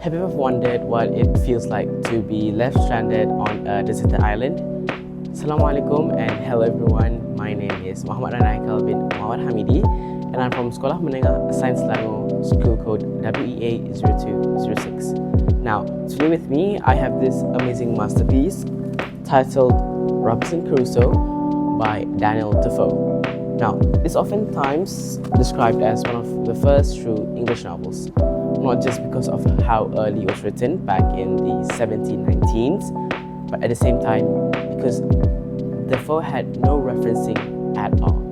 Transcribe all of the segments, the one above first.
Have you ever wondered what it feels like to be left stranded on a deserted island? Assalamualaikum and hello everyone. My name is Rayyan Haiqal Bin Mohd Hamidi and I'm from Sekolah Menengah Sains Selangor, school code WEA 0206. Now, today with me I have this amazing masterpiece titled Robinson Crusoe by Daniel Defoe. Now, it's oftentimes described as one of the first true English novels, not just because of how early it was written back in the 1719s, but at the same time because Defoe had no referencing at all.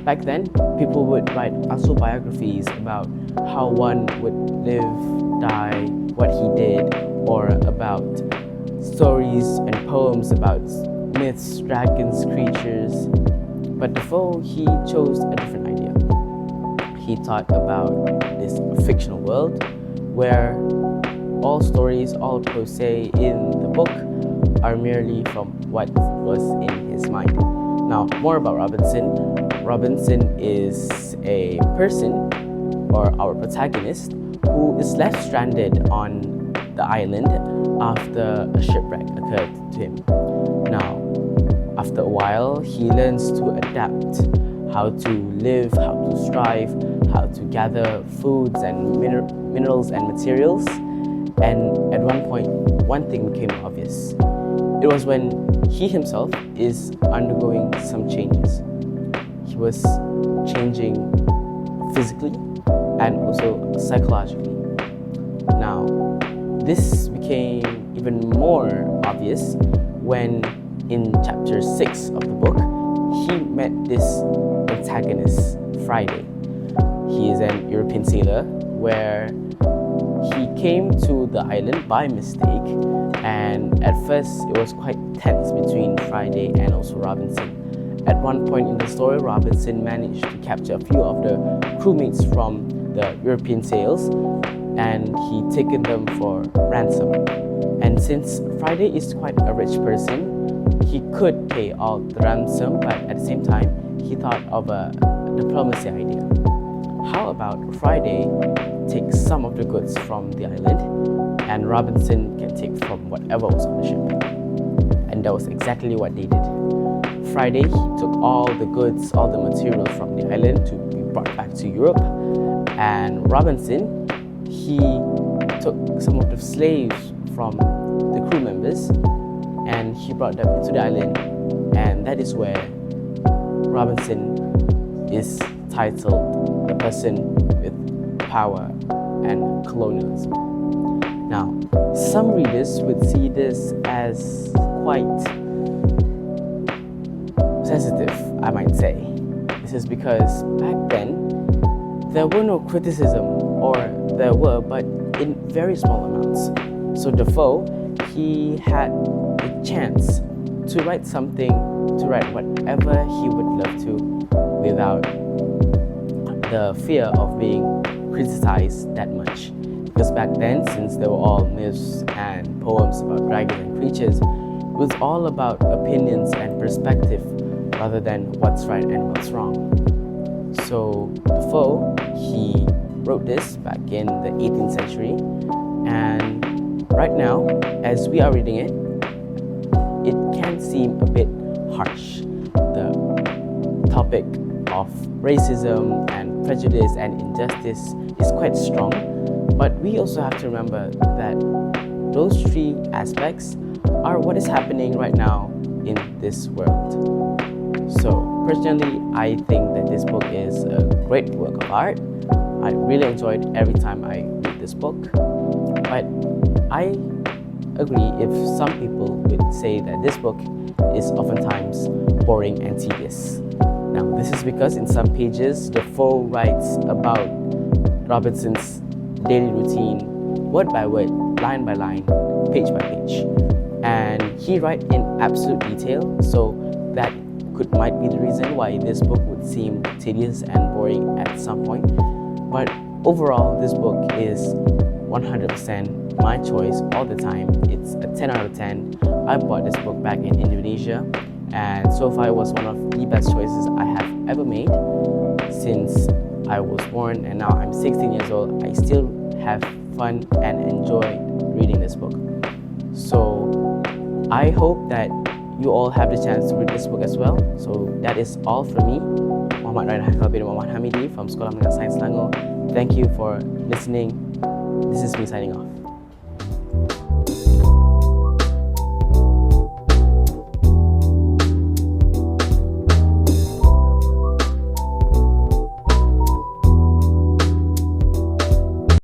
Back then, people would write autobiographies about how one would live, die, what he did, or about stories and poems about myths, dragons, creatures. But Defoe, he chose a different idea. He thought about this fictional world where all stories, all prose in the book are merely from what was in his mind. Now, more about Robinson. Robinson is a person, or our protagonist, who is left stranded on the island after a shipwreck occurred to him. Now, after a while, he learns to adapt, how to live, how to strive, how to gather foods and minerals and materials. And at one point, one thing became obvious. It was when he himself is undergoing some changes. He was changing physically and also psychologically. Now, this became even more obvious when in chapter 6 of the book, he met this antagonist, Friday. He is an European sailor where he came to the island by mistake, and at first it was quite tense between Friday and also Robinson. At one point in the story, Robinson managed to capture a few of the crewmates from the European sails, and he taken them for ransom. And since Friday is quite a rich person, he could pay all the ransom, but at the same time, he thought of a diplomacy idea. How about Friday takes some of the goods from the island, and Robinson can take from whatever was on the ship? And that was exactly what they did. Friday, he took all the goods, all the materials from the island to be brought back to Europe, and Robinson, he took some of the slaves from the crew members and he brought them into the island, and that is where Robinson is titled the person with power and colonialism. Now, some readers would see this as quite sensitive, I might say. This is because back then there were no criticism, or there were, but in very small amounts. So Defoe, he had the chance to write something, to write whatever he would love to without the fear of being criticized that much. Because back then, since they were all myths and poems about dragons and creatures, it was all about opinions and perspective rather than what's right and what's wrong. So Defoe, he wrote this back in the 18th century, and right now, as we are reading it, it can seem a bit harsh. The topic of racism and prejudice and injustice is quite strong, but we also have to remember that those three aspects are what is happening right now in this world. So personally, I think that this book is a great work of art. I really enjoyed every time I read this book, but I agree if some people would say that this book is oftentimes boring and tedious. Now, this is because in some pages, Defoe writes about Robinson's daily routine, word by word, line by line, page by page. And he writes in absolute detail, so that might be the reason why this book would seem tedious and boring at some point. But overall, this book is 100% my choice all the time. It's a 10 out of 10. I bought this book back in Indonesia, and so far it was one of the best choices I have ever made since I was born, and now I'm 16 years old. I still have fun and enjoyed reading this book. So I hope that you all have the chance to read this book as well. So that is all from me, Rayyan Haiqal bin Mohd Hamidi from Sekolah Menengah Sains Selangor. Thank you for listening. This is me signing off.